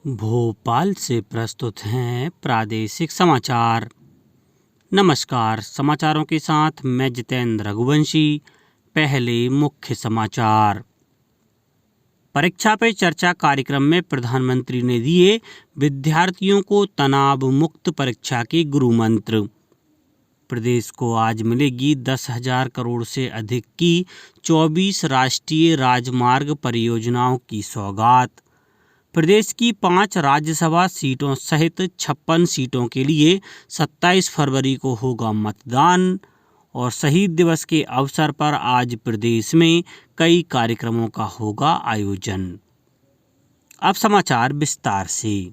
भोपाल से प्रस्तुत हैं प्रादेशिक समाचार। नमस्कार, समाचारों के साथ मैं जितेंद्र रघुवंशी। पहले मुख्य समाचार। परीक्षा पे चर्चा कार्यक्रम में प्रधानमंत्री ने दिए विद्यार्थियों को तनाव मुक्त परीक्षा के गुरु मंत्र। प्रदेश को आज मिलेगी 10,000 करोड़ से अधिक की 24 राष्ट्रीय राजमार्ग परियोजनाओं की सौगात। प्रदेश की 5 राज्यसभा सीटों सहित 56 सीटों के लिए 27 फरवरी को होगा मतदान। और शहीद दिवस के अवसर पर आज प्रदेश में कई कार्यक्रमों का होगा आयोजन। अब समाचार विस्तार से।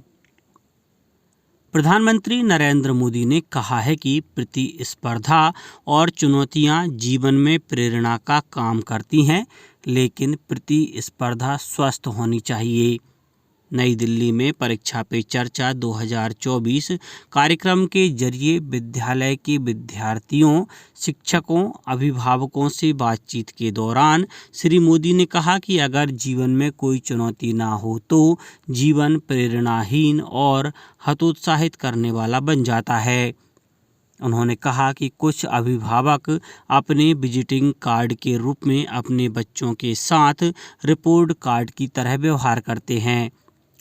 प्रधानमंत्री नरेंद्र मोदी ने कहा है कि प्रतिस्पर्धा और चुनौतियां जीवन में प्रेरणा का काम करती हैं, लेकिन प्रतिस्पर्धा स्वस्थ होनी चाहिए। नई दिल्ली में परीक्षा पे चर्चा 2024 कार्यक्रम के जरिए विद्यालय के विद्यार्थियों, शिक्षकों, अभिभावकों से बातचीत के दौरान श्री मोदी ने कहा कि अगर जीवन में कोई चुनौती ना हो तो जीवन प्रेरणाहीन और हतोत्साहित करने वाला बन जाता है। उन्होंने कहा कि कुछ अभिभावक अपने विजिटिंग कार्ड के रूप में अपने बच्चों के साथ रिपोर्ट कार्ड की तरह व्यवहार करते हैं।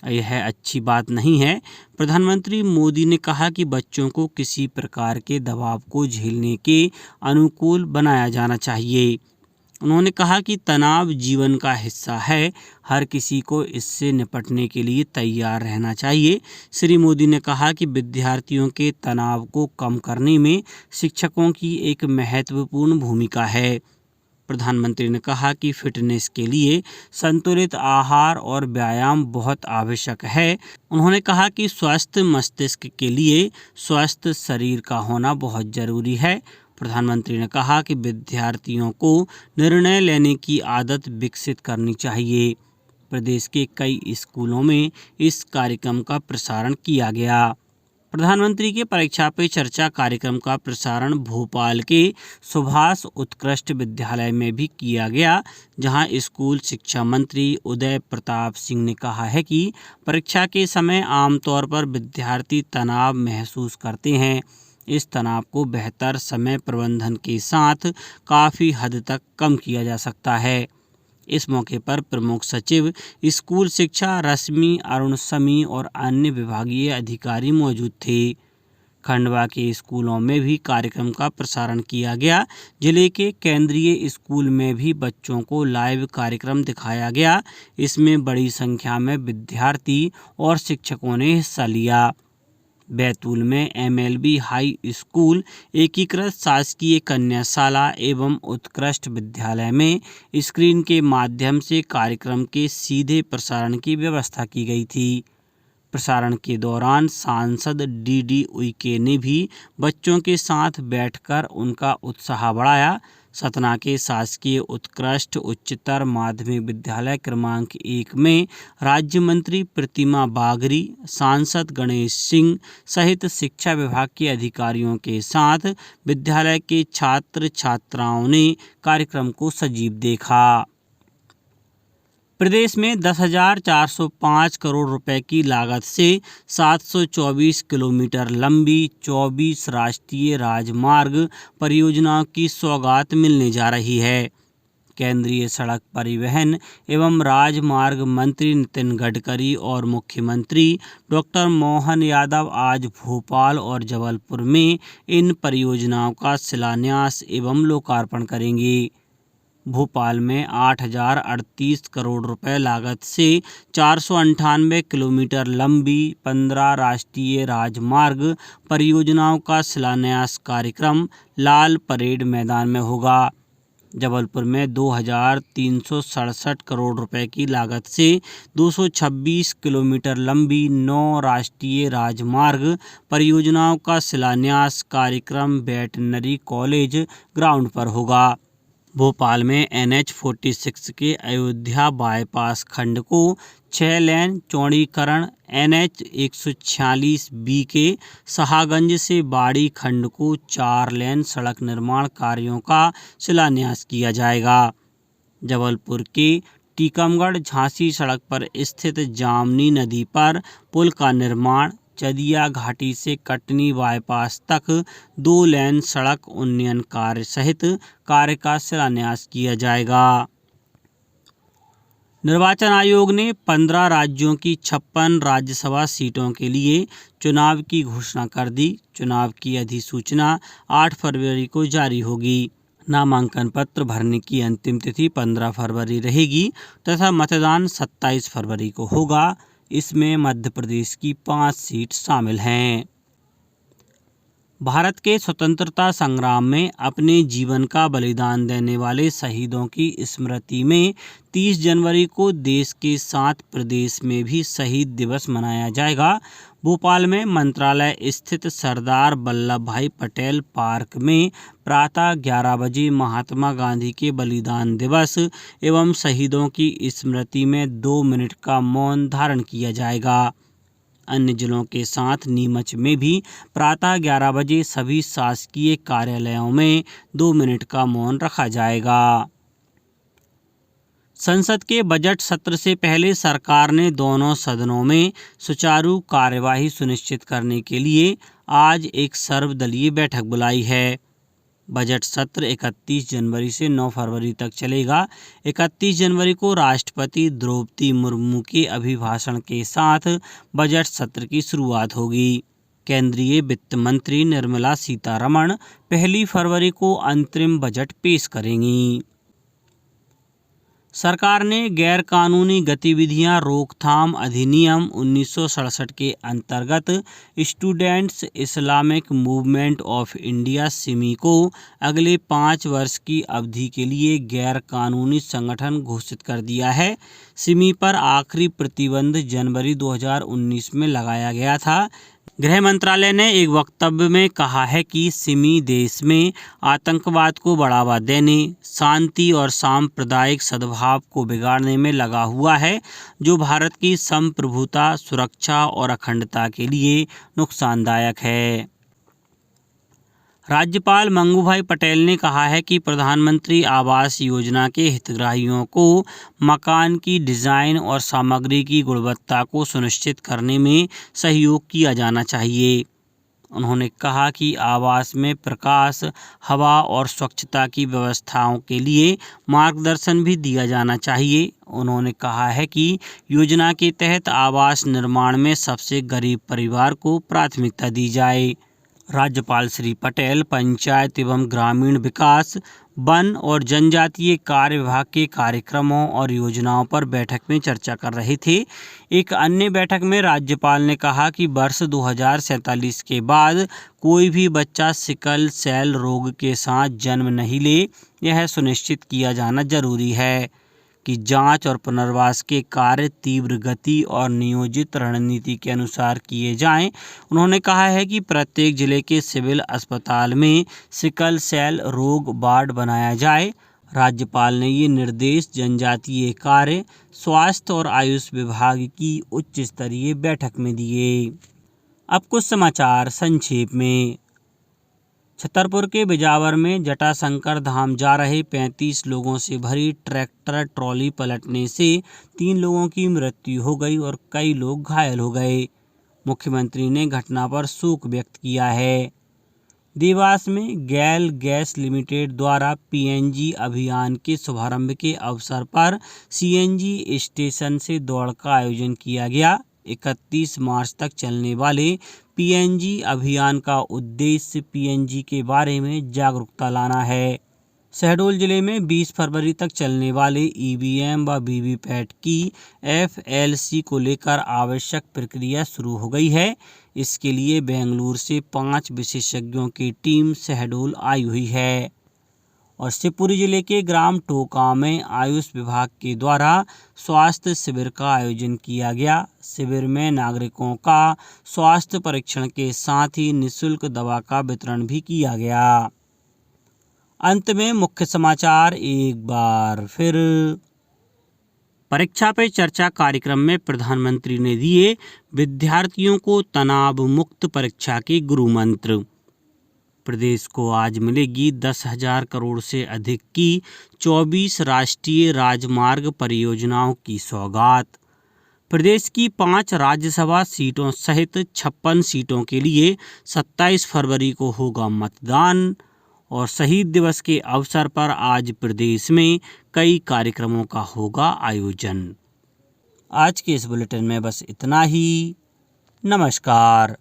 यह अच्छी बात नहीं है। प्रधानमंत्री मोदी ने कहा कि बच्चों को किसी प्रकार के दबाव को झेलने के अनुकूल बनाया जाना चाहिए। उन्होंने कहा कि तनाव जीवन का हिस्सा है, हर किसी को इससे निपटने के लिए तैयार रहना चाहिए। श्री मोदी ने कहा कि विद्यार्थियों के तनाव को कम करने में शिक्षकों की एक महत्वपूर्ण भूमिका है। प्रधानमंत्री ने कहा कि फिटनेस के लिए संतुलित आहार और व्यायाम बहुत आवश्यक है। उन्होंने कहा कि स्वस्थ मस्तिष्क के लिए स्वस्थ शरीर का होना बहुत जरूरी है। प्रधानमंत्री ने कहा कि विद्यार्थियों को निर्णय लेने की आदत विकसित करनी चाहिए। प्रदेश के कई स्कूलों में इस कार्यक्रम का प्रसारण किया गया। प्रधानमंत्री के परीक्षा पे चर्चा कार्यक्रम का प्रसारण भोपाल के सुभाष उत्कृष्ट विद्यालय में भी किया गया, जहां स्कूल शिक्षा मंत्री उदय प्रताप सिंह ने कहा है कि परीक्षा के समय आमतौर पर विद्यार्थी तनाव महसूस करते हैं। इस तनाव को बेहतर समय प्रबंधन के साथ काफ़ी हद तक कम किया जा सकता है। इस मौके पर प्रमुख सचिव स्कूल शिक्षा रश्मि अरुण समी और अन्य विभागीय अधिकारी मौजूद थे। खंडवा के स्कूलों में भी कार्यक्रम का प्रसारण किया गया। जिले के केंद्रीय स्कूल में भी बच्चों को लाइव कार्यक्रम दिखाया गया। इसमें बड़ी संख्या में विद्यार्थी और शिक्षकों ने हिस्सा लिया। बैतूल में MLB हाई स्कूल, एकीकृत शासकीय कन्याशाला एवं उत्कृष्ट विद्यालय में स्क्रीन के माध्यम से कार्यक्रम के सीधे प्रसारण की व्यवस्था की गई थी। प्रसारण के दौरान सांसद DD उइके ने भी बच्चों के साथ बैठकर उनका उत्साह बढ़ाया। सतना के शासकीय उत्कृष्ट उच्चतर माध्यमिक विद्यालय क्रमांक 1 में राज्य मंत्री प्रतिमा बागरी, सांसद गणेश सिंह सहित शिक्षा विभाग के अधिकारियों के साथ विद्यालय के छात्र छात्राओं ने कार्यक्रम को सजीव देखा। प्रदेश में 10,405 करोड़ रुपए की लागत से 724 किलोमीटर लंबी 24 राष्ट्रीय राजमार्ग परियोजनाओं की सौगात मिलने जा रही है। केंद्रीय सड़क परिवहन एवं राजमार्ग मंत्री नितिन गडकरी और मुख्यमंत्री डॉक्टर मोहन यादव आज भोपाल और जबलपुर में इन परियोजनाओं का शिलान्यास एवं लोकार्पण करेंगे। भोपाल में 8,038 करोड़ रुपए लागत से 498 किलोमीटर लंबी 15 राष्ट्रीय राजमार्ग परियोजनाओं का शिलान्यास कार्यक्रम लाल परेड मैदान में होगा। जबलपुर में 2,367 करोड़ रुपए की लागत से 226 किलोमीटर लंबी 9 राष्ट्रीय राजमार्ग परियोजनाओं का शिलान्यास कार्यक्रम वेटरनरी कॉलेज ग्राउंड पर होगा। भोपाल में NH-46 के अयोध्या बाईपास खंड को 6 लेन चौड़ीकरण, NH-146B के शाहगंज से बाड़ी खंड को 4 लेन सड़क निर्माण कार्यों का शिलान्यास किया जाएगा। जबलपुर के टीकमगढ़ झांसी सड़क पर स्थित जामनी नदी पर पुल का निर्माण, चदिया घाटी से कटनी बाईपास तक 2 लेन सड़क उन्नयन कार्य सहित कार्य का शिलान्यास किया जाएगा। निर्वाचन आयोग ने 15 राज्यों की 56 राज्यसभा सीटों के लिए चुनाव की घोषणा कर दी। चुनाव की अधिसूचना 8 फरवरी को जारी होगी। नामांकन पत्र भरने की अंतिम तिथि 15 फरवरी रहेगी तथा मतदान 27 फरवरी को होगा। इसमें मध्य प्रदेश की 5 सीट शामिल हैं। भारत के स्वतंत्रता संग्राम में अपने जीवन का बलिदान देने वाले शहीदों की स्मृति में 30 जनवरी को देश के 7 प्रदेश में भी शहीद दिवस मनाया जाएगा। भोपाल में मंत्रालय स्थित सरदार वल्लभ भाई पटेल पार्क में प्रातः 11 बजे महात्मा गांधी के बलिदान दिवस एवं शहीदों की स्मृति में 2 मिनट का मौन धारण किया जाएगा। अन्य जिलों के साथ नीमच में भी प्रातः 11 बजे सभी शासकीय कार्यालयों में 2 मिनट का मौन रखा जाएगा। संसद के बजट सत्र से पहले सरकार ने दोनों सदनों में सुचारू कार्यवाही सुनिश्चित करने के लिए आज एक सर्वदलीय बैठक बुलाई है। बजट सत्र 31 जनवरी से 9 फरवरी तक चलेगा। 31 जनवरी को राष्ट्रपति द्रौपदी मुर्मू के अभिभाषण के साथ बजट सत्र की शुरुआत होगी। केंद्रीय वित्त मंत्री निर्मला सीतारमण 1 फरवरी को अंतरिम बजट पेश करेंगी। सरकार ने गैर कानूनी गतिविधियां रोकथाम अधिनियम 1967 के अंतर्गत students Islamic movement of India Simi को अगले 5 वर्ष की अवधि के लिए गैर कानूनी संगठन घोषित कर दिया है। सिमी पर आखिरी प्रतिबंध जनवरी 2019 में लगाया गया था। गृह मंत्रालय ने एक वक्तव्य में कहा है कि सिमी देश में आतंकवाद को बढ़ावा देने, शांति और सांप्रदायिक सद्भाव को बिगाड़ने में लगा हुआ है, जो भारत की संप्रभुता, सुरक्षा और अखंडता के लिए नुकसानदायक है। राज्यपाल मंगूभाई पटेल ने कहा है कि प्रधानमंत्री आवास योजना के हितग्राहियों को मकान की डिजाइन और सामग्री की गुणवत्ता को सुनिश्चित करने में सहयोग किया जाना चाहिए। उन्होंने कहा कि आवास में प्रकाश, हवा और स्वच्छता की व्यवस्थाओं के लिए मार्गदर्शन भी दिया जाना चाहिए। उन्होंने कहा है कि योजना के तहत आवास निर्माण में सबसे गरीब परिवार को प्राथमिकता दी जाए। राज्यपाल श्री पटेल पंचायत एवं ग्रामीण विकास, वन और जनजातीय कार्य विभाग के कार्यक्रमों और योजनाओं पर बैठक में चर्चा कर रहे थे। एक अन्य बैठक में राज्यपाल ने कहा कि वर्ष 2047 के बाद कोई भी बच्चा सिकल सेल रोग के साथ जन्म नहीं ले, यह सुनिश्चित किया जाना जरूरी है कि जांच और पुनर्वास के कार्य तीव्र गति और नियोजित रणनीति के अनुसार किए जाएं। उन्होंने कहा है कि प्रत्येक जिले के सिविल अस्पताल में सिकल सेल रोग वार्ड बनाया जाए। राज्यपाल ने ये निर्देश जनजातीय कार्य, स्वास्थ्य और आयुष विभाग की उच्च स्तरीय बैठक में दिए। अब कुछ समाचार संक्षेप में। छतरपुर के बिजावर में जटाशंकर धाम जा रहे 35 लोगों से भरी ट्रैक्टर ट्रॉली पलटने से 3 लोगों की मृत्यु हो गई और कई लोग घायल हो गए। मुख्यमंत्री ने घटना पर शोक व्यक्त किया है। देवास में गैल गैस लिमिटेड द्वारा पीएनजी अभियान के शुभारंभ के अवसर पर सीएनजी स्टेशन से दौड़ का आयोजन किया गया। 31 मार्च तक चलने वाले पीएनजी अभियान का उद्देश्य पीएनजी के बारे में जागरूकता लाना है। शहडोल जिले में 20 फरवरी तक चलने वाले ईवीएम व वीवीपैट की एफएलसी को लेकर आवश्यक प्रक्रिया शुरू हो गई है। इसके लिए बेंगलुरु से 5 विशेषज्ञों की टीम शहडोल आई हुई है। और शिवपुरी जिले के ग्राम टोका में आयुष विभाग के द्वारा स्वास्थ्य शिविर का आयोजन किया गया। शिविर में नागरिकों का स्वास्थ्य परीक्षण के साथ ही निःशुल्क दवा का वितरण भी किया गया। अंत में मुख्य समाचार एक बार फिर। परीक्षा पे चर्चा कार्यक्रम में प्रधानमंत्री ने दिए विद्यार्थियों को तनाव मुक्त परीक्षा के गुरु मंत्र। प्रदेश को आज मिलेगी 10,000 करोड़ से अधिक की 24 राष्ट्रीय राजमार्ग परियोजनाओं की सौगात। प्रदेश की 5 राज्यसभा सीटों सहित 56 सीटों के लिए 27 फरवरी को होगा मतदान। और शहीद दिवस के अवसर पर आज प्रदेश में कई कार्यक्रमों का होगा आयोजन। आज के इस बुलेटिन में बस इतना ही। नमस्कार।